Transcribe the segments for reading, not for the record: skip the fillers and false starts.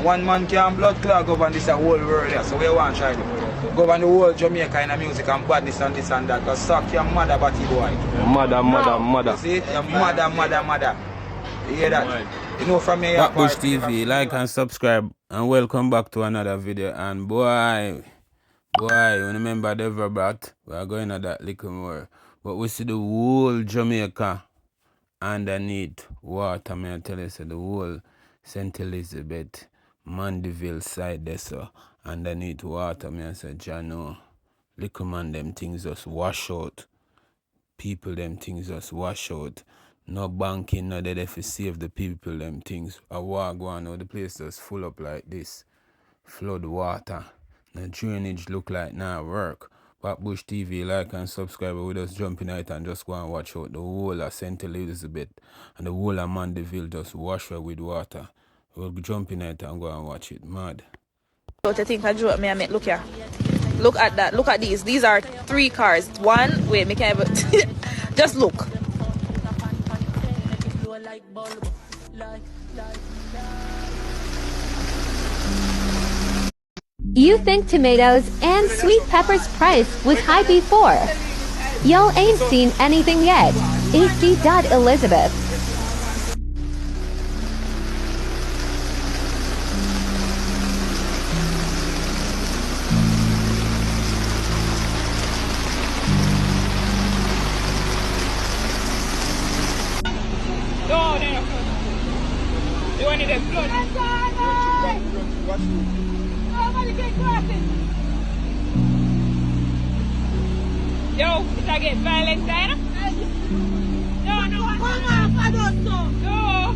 One man can blood clot govern this whole world here, so we want to try to govern the whole Jamaica in the music and badness and this and that. Because suck your mother, batty boy. Mother. You see? Your mother. You hear that? You know from me. PapCaan TV, like and subscribe, and welcome back to another video. And boy, you remember Deva Bratt? We are going to that little more. But we see the whole Jamaica underneath water. May I tell you, so the whole St. Elizabeth, Mandeville side there, so underneath water. May I say, Jano, little man, them things just wash out. People, them things just wash out. No banking, no there to save the people, them things. A war going on, the place just full up like this. Flood water. The drainage look like now work. PapCaan TV, like and subscribe. We just jump in it and just go and watch out the whole of St. Elizabeth and the whole of Mandeville just wash away with water. We'll jump in it and go and watch it. Mad. What you think I drew me? Look here. Look at that. Look at these. These are 3 cars. One, wait, me can't even. Just look. You think tomatoes and sweet peppers price was high before? Y'all ain't seen anything yet. AC. Elizabeth. You want to flood? Nobody can cross it. Yo, did I get violent there? No. Come on, I don't know. No.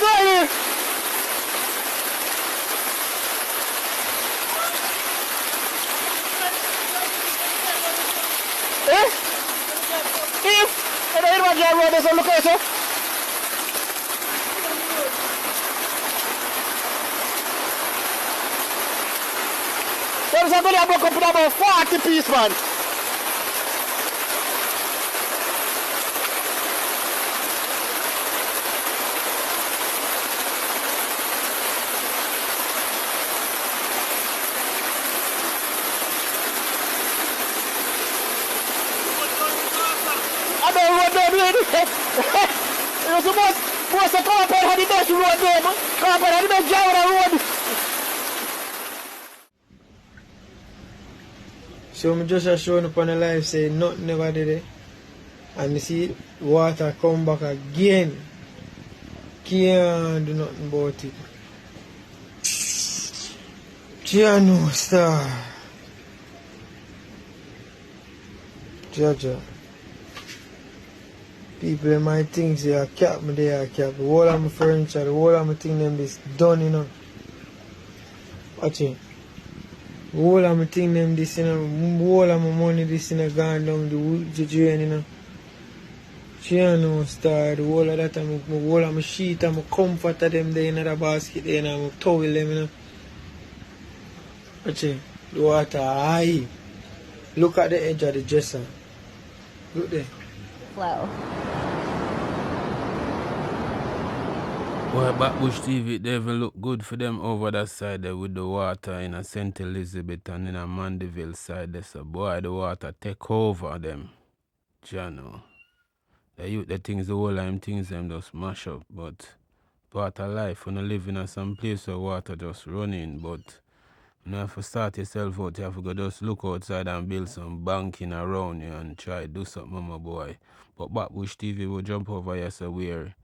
Goalie! If I don't want to road this on the course. There's a goalie broke up in about 40 pieces, man. It was supposed to come up and have the best road there, man. Come up and have the best job on the road. So I just showing up on the live saying nothing never did it. And you see water come back again. Can't do nothing about it. Giano star. Jaja. People in my things they are cap me, they are cap. The whole of my furniture, the whole of my thing them is done, you know. Watch it. The whole of my thing them this, you know. The whole of my money this, you know, gone down the drain, you know. She know star, the whole of that, the whole of my sheet and my comfort of them there in the basket there, and my towel them, you know. Watch it. The water high. Look at the edge of the dresser. Look there. Flow. Well, PapCaan TV, they even look good for them over that side there with the water in a St. Elizabeth and in a Mandeville side there. So, boy, the water take over them. Jano. The things, the whole time things them just mash up, but part of life. When you live in some place where water just running, but you have to start yourself out. You have to go just look outside and build some banking around you and try to do something, my boy. But Backbush TV will jump over here, so where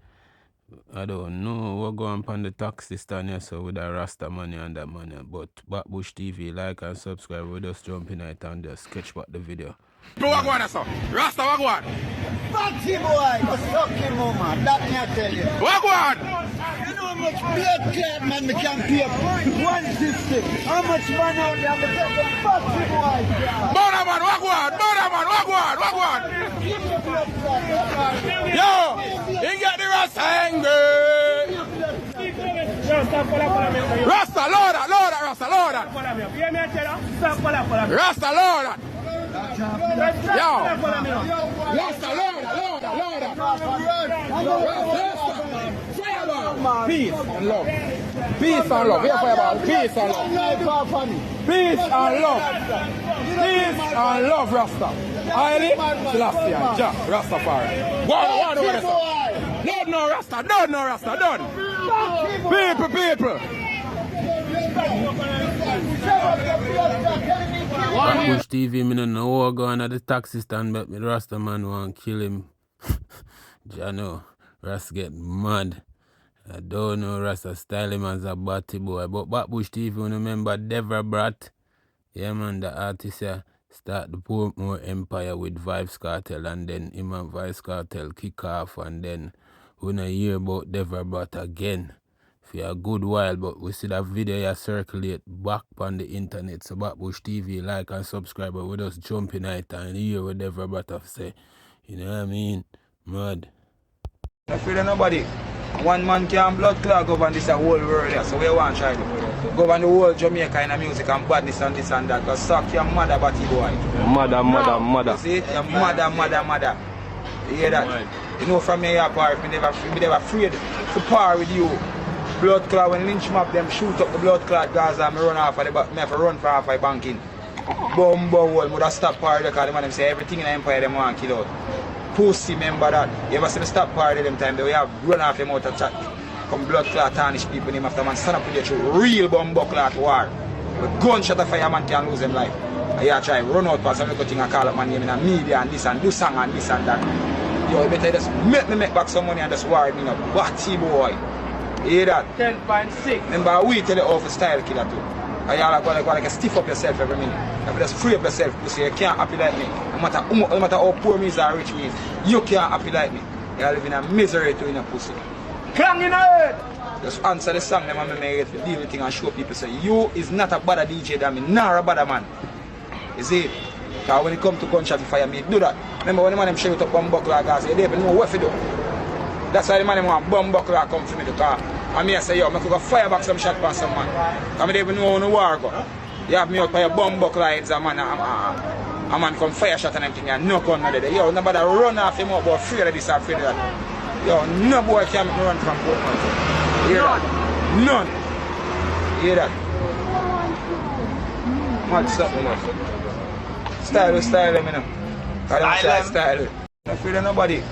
I don't know what going on the taxi stand here, so with that Rasta money and that money. But Backbush TV, like and subscribe. We just jump in it and just sketch back the video. What go on, sir? Rasta, what go on? Fancy boy, go suck him, man. That me I tell you. What go on? You know how much blood clot man me can pay 150. How much money out there? Me tell the fancy boy. Bona man, what go on? Bona man, what go on? What go on? Give me blood clot. Yo, he got the Rasta angry. Rasta, Lord, Rasta, Lord. Rasta, Lord. Yo, Rasta, Lord. Peace and love. Peace and love. Here, fireball. Peace and love. Peace and love. Peace and love, Rasta. Highly Celestial. Ja, Rastafari. One over there. Don't know Rasta. Don't know Rasta. Don't. People. Backbush TV, me don't know what going at the taxi stand, but me Rasta man want to kill him. Jano, Rasta get mad. I don't know Rasta style him as a batty boy, but Backbush TV, you remember Deva Bratt? Yeah man, the artist here start the Portmore empire with Vybz Kartel, and then him and Vybz Kartel kick off, and then we don't hear about Deva Bratt again for a good while, but we see that video here circulate back on the internet. So Backbush TV, like and subscribe, but we just jump in it and hear what Deva Bratt have say. You know what I mean? Mad. I'm afraid of nobody. One man can blood clot govern this whole world here, so we want to try to govern the whole Jamaica in the music and badness and this and that, because suck your mother, batty boy. Mother. You see it? Your mother. You hear that? You know from me here, part, me never afraid to par with you. Blood clot, when lynch map them, shoot up the blood clot Gaza and me run off of the back, me have to run for half my banking. Bumbo wall, would have stopped par because the man them say everything in the empire them want to kill out. Pussy, remember that. You ever see me stop party them time, they have run off him out of chat. Come blood clot tarnish people him after man stand up with the truth. Real bumbo clot war. With gunshot of fire man can lose them life. And you try run out past some little thing and call up my name in the media and this and do song and this and that. Yo, you better just make back some money and just worry me now. Batty boy. You hear that? 10.6. Remember we tell you how to style killer too. And y'all are going to stiff up yourself every minute. You have to just free up yourself, pussy. You can't happy like me. No matter how poor me is or rich me is, you can't happy like me. You live in a misery too in a pussy. Clang in the head. Just answer the song them and make it deal with thing and show people say you is not a bad DJ than me, nor a bad man. You see it? Because when it comes to gunshot fire, me do that. Remember when the man them shoot up bomb buckler gas, they don't even know what to do. That's why the man them want bomb buckler come for me to call. And me I say, yo, I could go fire back some shot for some man. I don't even know how the war go. You have me out by a bomb buckler heads, a man come fire shot and everything, and no gun there. Yo, nobody run off him up, but afraid of this, afraid of that. Yo, no boy can run from Portmore. Hear that? None. Hear that? Mad something, man. Style, let me know. Style. I'm afraid of nobody.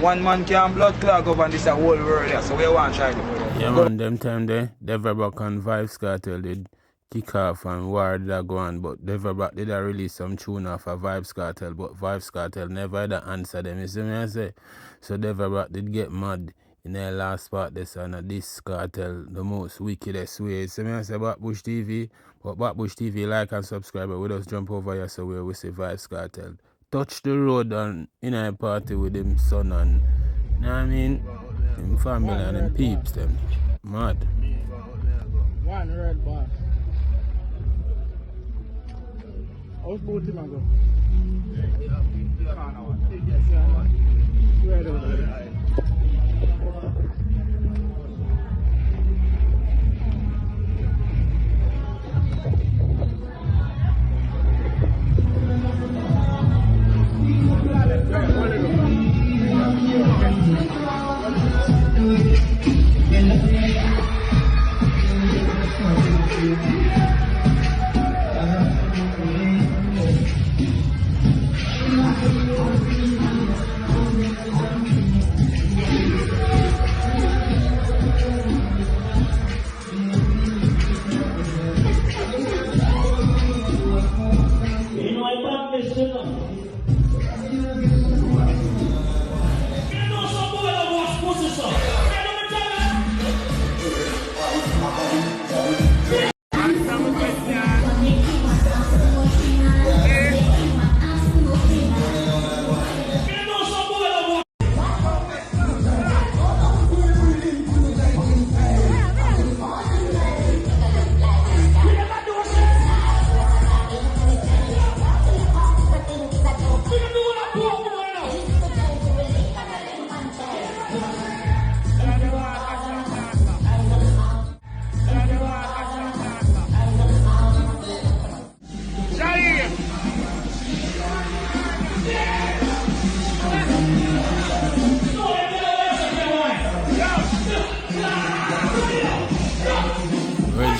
One man can blood clot govern this whole world here, so we want to try to. Yeah man, them time there, Deva Bratt and Vybz Kartel did kick off and war did that go on, but Deva Bratt did release some tune off of Vybz Kartel, but Vybz Kartel never had to answer them, you see me I say? So Deva Bratt did get mad in their last part this and DISS Kartel, the most wickedest way. You see me I say Backbush TV, but Backbush TV, like and subscribe, we just jump over here so we see Vybz Kartel touch the road and in a party with him son and, you know what I mean, him family and him peeps them. Mad. One red bar. How's both him go?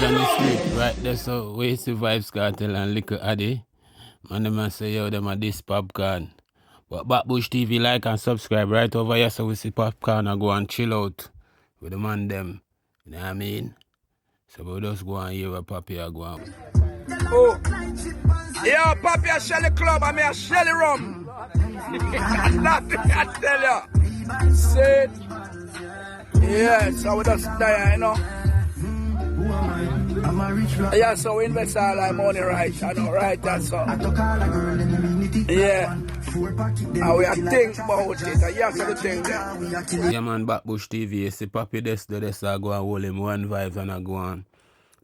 on the street, right there, so we see Vybz Kartel and Little Addy. Man, the man say, yo, them are this PapCaan. But Backbush TV, like and subscribe right over here, so we see PapCaan and go and chill out with the man them. You know what I mean? So we just go and hear where Papi are going. Oh, yeah, Papi a Shelly Club, I mean a Shelly Rum. Nothing I tell you. Say, yeah, so we just die, you know. Yeah, so we invest all our money right, I know, right, that's all. Yeah. And we are think about it, and you have to think that. Yeah, man, Backbush TV, you see Papi this, I go and hold him one Vybz and I go on.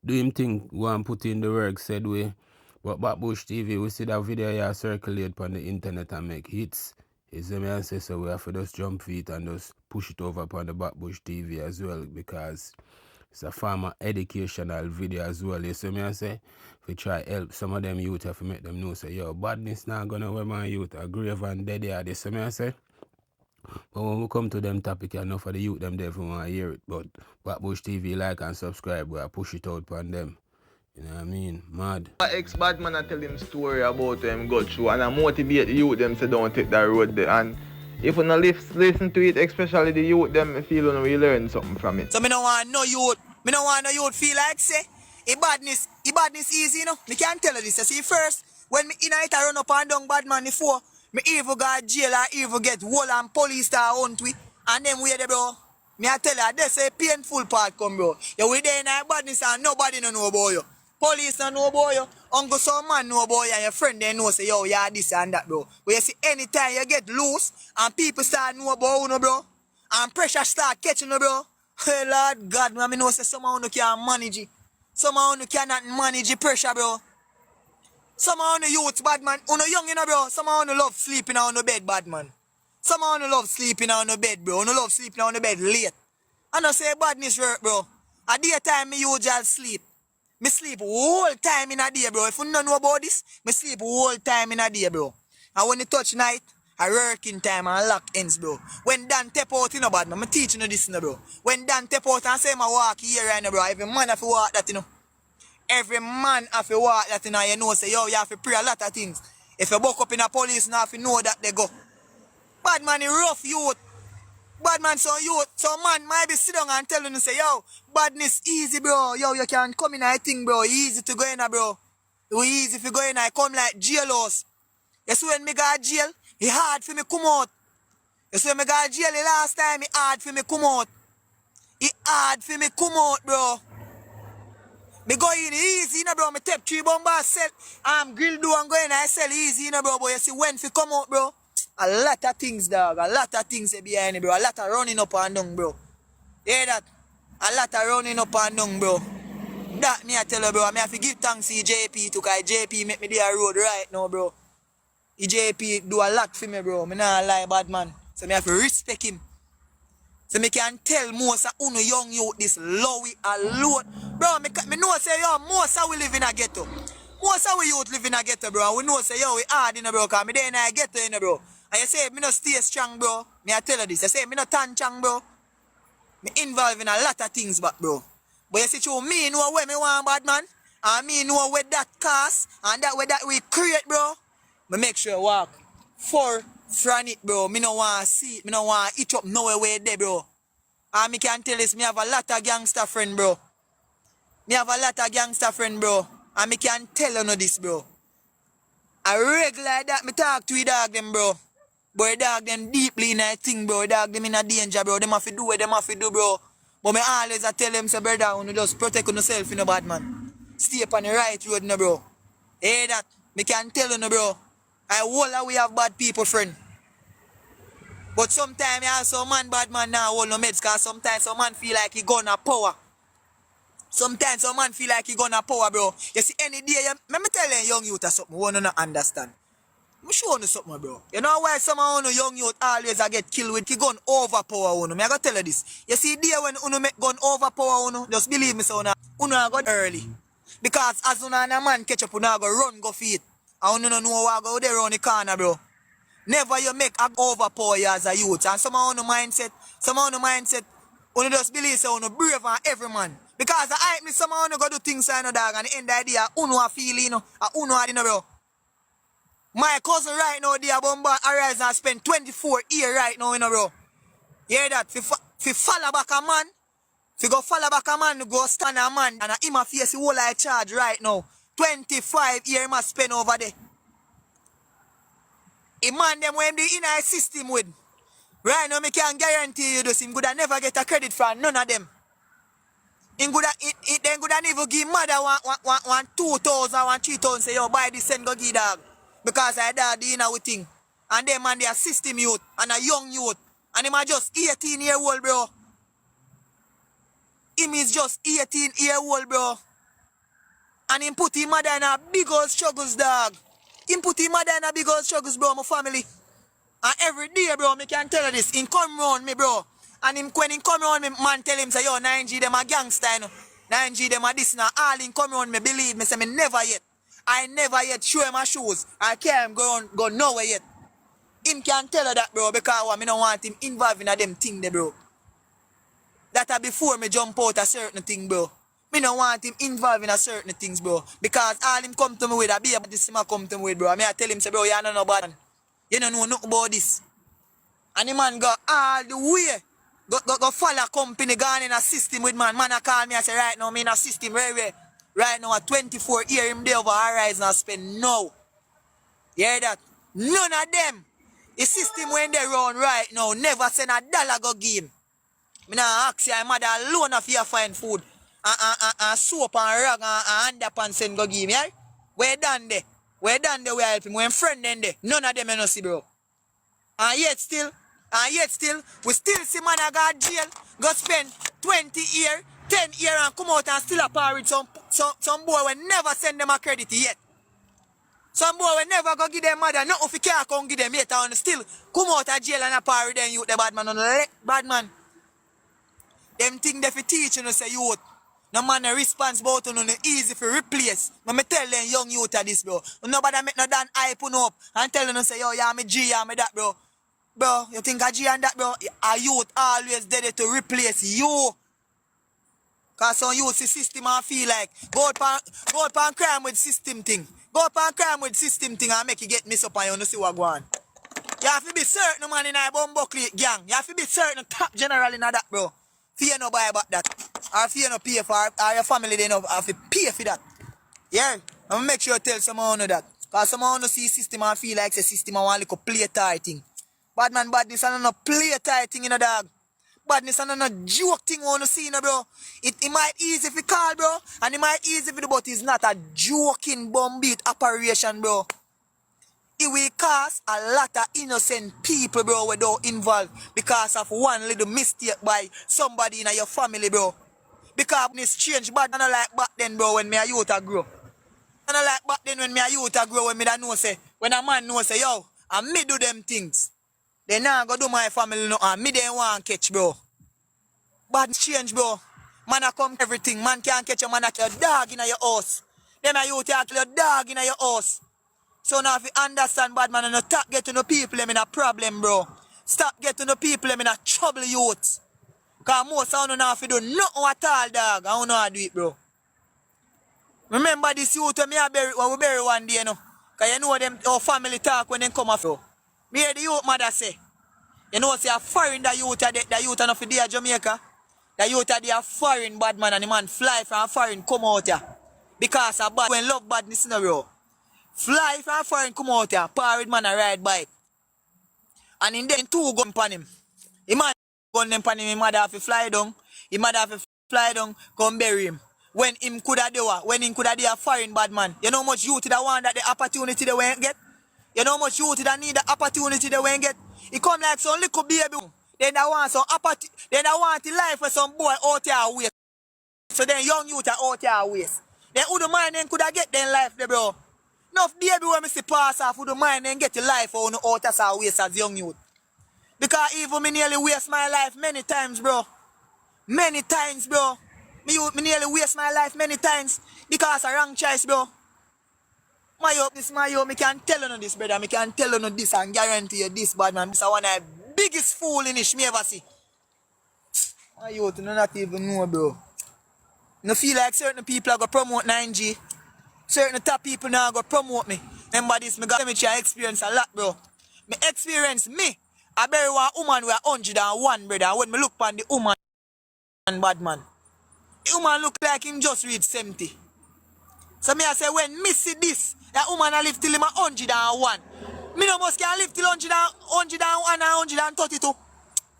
Do him thing, go and put in the work, said we. But Backbush TV, we see that video here circulate on the internet and make hits. Is the man say so we have to just jump feet and just push it over upon the Backbush TV as well, because it's a form of educational video as well. You see me I say? If we try help some of them youth, if we make them know, say, yo, badness not gonna wear my youth, a grave and dead here. You see me I say? But when we come to them topic, enough for the youth, them definitely want to hear it. But Backbush TV, like and subscribe, we push it out upon them. You know what I mean? Mad. Ex-bad man I tell him story about him go through and I motivate the youth them to don't take that road there. And if we not listen to it, especially the youth them feel when we learn something from it. So me no want no youth. Me no want no youth feel like say badness easy, you know. Me can't tell you this. You see first, when me in it I run up and down bad man before, me even got jail or even get wall and police star hunt we. And then we there, bro. Me I tell you, that's a painful part come, bro. You we there in that badness and nobody no know about you. Police don't know about you. Uncle some man know about you and your friend they know say, yo, yeah, this and that, bro. But you see, anytime you get loose and people start know about you, bro, and pressure start catching you, bro. Hey, Lord God, man, I know say someone who can't manage it. Someone who cannot manage the pressure, bro. Someone who youth bad man, who no young, you know, bro. Someone who love sleeping on the bed, bad man. Someone who love sleeping on the bed, bro. Who love sleeping on the bed late. I don't say badness work, bro. At daytime, me usually sleep. Me sleep whole time in a day, bro. If you don't know about this, me sleep whole time in a day, bro. And when it touch night, I work in time and lock ends, bro. When Dan tap out, you know, bad man, I'm teaching you this, you know, bro. When Dan tap out and say I walk here right now, bro, every man have to walk that, you know. Every man have to walk that, you know, you know, say, yo, you have to pray a lot of things. If you buck up in a police, you have to know that they go. Bad man, you rough youth. Bad man, so youth, so man might be sit down and tell you, say, yo, badness easy, bro. Yo, you can come in a thing, bro. Easy to go in, bro. Easy if you go in, I come like jailhouse. You see when me got jail, it hard for me come out. You see when me got jail the last time, it hard for me come out. It hard for me come out, bro. Me go in easy, you know, bro. Me take 3 bombas, sell. Grill do and go in, I sell easy, you know, bro. But you see when fi come out, bro. A lot of things, dog. A lot of things behind it, bro. A lot of running up and down, bro. You hear that? A lot of running up and down, bro. That me I tell you, bro. I have to give thanks to JP too, because JP make me the road right now, bro. JP do a lot for me, bro. Me not lie, bad man. So me have to respect him. So me can tell most of uno young youth this low alone. Bro, me know say, yo, most of we live in a ghetto. Most of we youth live in a ghetto, bro. We know say, yo, we hard in a bro, because me there in a ghetto, in a bro. And you say, me no stay strong, bro. Me I tell you this. You say, me no tan strong, bro. Me involved in a lot of things, but bro. But you see, true, me know where me want, bad man. And me know where that cost, and that way that we create, bro. Me make sure I walk from it, bro. Me no want to see it. Me no want to eat up nowhere where there, bro. And me can tell this, me have a lot of gangster friend, bro. Me have a lot of gangster friend, bro. And me can tell you this, bro. I regular that me talk to the dog them, bro. But dog them deeply in a thing, bro. Dog them in a danger, bro. Them have to do what them have to do, bro. But me always I tell them, say, brother, you just protect yourself, you know, bad man. Stay up on the right road, you know, bro. Hey, that. Me can tell you, bro. I whole we have bad people, friend. But sometimes you have some man, bad man now hold no meds, because sometimes some man feel like he gonna power. Sometimes some man feel like he gonna power, bro. You see, any day, let me tell you young youth or something, we don't understand. I'm show you something, bro. You know why some of you young youth always get killed with he gun overpower uno? I gotta tell you this. You see, day when uno make gun overpower uno, just believe me, so uno go early. Because as uno and a man catch up, uno go run, go feet. And uno know what go there around the corner, bro. Never you make a overpower you as a youth. And some of you mindset, Only just believe so, no brave and every man. Because I hype me someone who go do things I know, dog, and the end of the day, uno a feel, you know, uno a dinner, bro. My cousin right now, they are bombard arise and spend 24 years right now, you know, bro. You hear that? Fi follow back a man, fi go follow back a man, go stand a man, and him a face the whole I charge right now. 25 years must spend over there. A man them when they in a system with. Right now, me can guarantee you this, him could never get a credit from none of them. Then could never give mother one 2,000, 3,000, say, yo, buy this and go give dog. Because I dad, you know, with thing. And them man, they are system youth, and a young youth. And him are just 18-year-old, bro. Him is just 18-year-old, bro. And him put him mother in a big old struggles, dog. Him put him mother in a big old struggles, bro, my family. And every day, bro, me can tell you this. Him come round me, bro. And him, when him come round me, man tell him, say, yo, 9G, them a gangster, you know. 9G, them a this, now. All him come round me, believe me, say, me never yet. I never yet show him my shoes. I can't go nowhere yet. Him can tell her that, bro, because I don't want him involved in them thing, there, bro. That before me jump out a certain thing, bro. Me don't want him involved in a certain things, bro. Because all him come to me with, I be about this him come to me with, bro. I tell him, say, bro, you don't know about it. You don't know nothing about this. And the man go all the way. Go follow company, gone in a system with man. Man, I call me and say, right now, me in a system, right now, at 24 years, him there over Horizon and spend now. You hear that? None of them. The system when they run right now, never send a dollar go give him. Me nah ask your mother alone if you find food. And soap and rag and underpants send go give him, yeah? Where done there? Where done there we help him? When friend then there? None of them you know see, bro. And yet still, we still see man go to jail, go spend 20 years, 10 years and come out and still a par with some boy will never send them a credit yet. Some boy will never go give them mother, nothing if you can't come give them yet and still come out of jail and a par with them youth, the bad man on the leg, bad man. Them thing they fi teach you say youth. No man a response about you easy for replace. But me tell them young youth of this, bro. Nobody make no damn hype up and tell them say, yo, yeah, me G, yeah, me that, bro. Bro, you think a G and that, bro? A youth always dead to replace you. Cause some youth the system and feel like go out pan crime with system thing. Go out pan crime with system thing and make you get messed up and you don't see what go on. You have to be certain man in a bumbuckly gang. You have to be certain top general in that, bro. Fear no buy about that. Or fear no pay for or your family they know have to pay for that. Yeah. I'm make sure you tell someone that. Cause someone no see system and feel like the system and want like a play tight thing. Bad man badness and no play tight thing in a dog. Badness and no joke thing wanna see, bro. It might easy if you call, bro. And it might easy if you do, but it's not a joking bomb beat operation, bro. It will cause a lot of innocent people, bro, without involved because of one little mistake by somebody in your family, bro. Because it's changed, but I don't like back then, bro, when me a youth a grow. I don't like back then when me a youth a grow, when me da know say, when a man know say, yo, and me do them things. They now go do my family no, and me they want catch, bro. But it's changed, bro. Man a come everything. Man can't catch a man a kill your dog in your house. Them a youth a kill your dog in your house. So now if you understand bad man and not stop getting the people them in a problem, bro. Stop getting the people them in a trouble, youth. Cause most of you now if you do nothing at all, dog. I don't know how to do it, bro. Remember this youth when we bury one day, you know. Cause you know them our family talk when they come off, bro. Me hear the youth mother say. You know say a foreign the youth enough for there Jamaica. The youth are there foreign bad man and the man fly from foreign come out here. Because of bad when love badness in the bro. Fly from foreign come out here, par with man a ride bike. And in then two gun pan him. He man gun them pan him, he mother have to fly down. He mother have to fly down, come bury him. When him coulda do when him coulda do a foreign bad man. You know how much youth that want that the opportunity they won't get? You know how much youth that need the opportunity they won't get? He come like some little baby. Then I want some opportunity. Then I want the life for some boy out here waste. So then young youth are out here waste. Then who the mind then coulda get their life there, bro? Enough baby when me see pass off who the mind then get the life for no out as a waste as young youth. Because even me nearly waste my life many times, bro. Many times, bro. Me nearly waste my life many times because of wrong choice, bro. Me can tell you this, brother. Me can tell you this and guarantee you this, bad man. This is one of the biggest fool in me ever see. You do not even know, bro. No feel like certain people are going to promote 9G. Certain top people now go promote me. Remember this, me got me experience a lot, bro. Me experience me. I bury one woman with 101, brother. When me look on the woman and bad man. The woman look like him just reach 70. So me I say when me see this, that woman I live till him 101. Me no must can live till 101 and 132.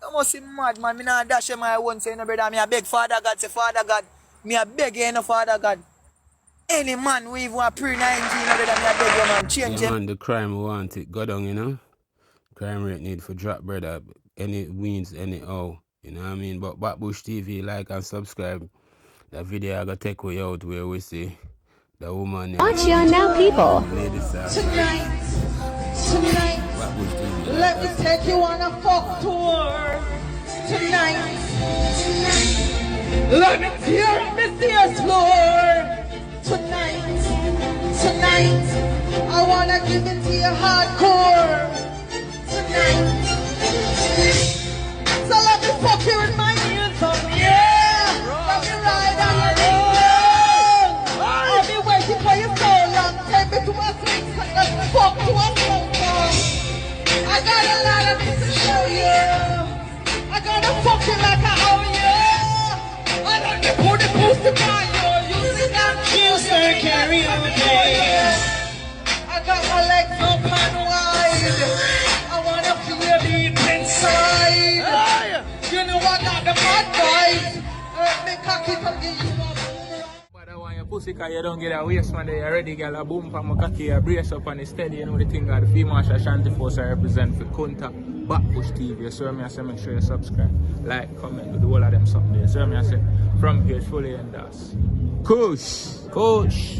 You must be mad, man. Me not dash him my one say no, brother. Me I beg Father God, say Father God. Me I beg you, no Father God. Any man who even a pre-19, brother, me I beg you, man. Change him. Man, the crime want it. Go down, you know. Crime rate need for drop, brother. Any wins, any how. You know what I mean? But Backbush TV, like and subscribe. The video I gotta take way out where we see the woman. Watch your now, people. Tonight, let me take you on a fuck tour. Tonight, let me tear up the dance floor. Tonight, I wanna give it to you hardcore. Tonight, so let me fuck you in my hands up, yeah. Let me ride on your knees. I've been waiting for you so long. Take me to a swing, let me fuck to a smoke song. I got a lot of things to show you. I gotta fuck you like I owe you. I don't get put the pussy by you. You sit down, you start carrying on. I got my legs up and wide. I wanna feel deep inside. You know I got the bad vibes. Let me cock it and give you a boomerang. But I want your pussy cause you don't get a waist man there already, girl. A boom from my cocky, a brace up and steady. You know the thing that the female Shanty Force I represent for Kunta. Backbush TV. So me I say make sure you subscribe, like, comment, do the whole of them something there. So me I say from here fully and DISS. Kush. Kush.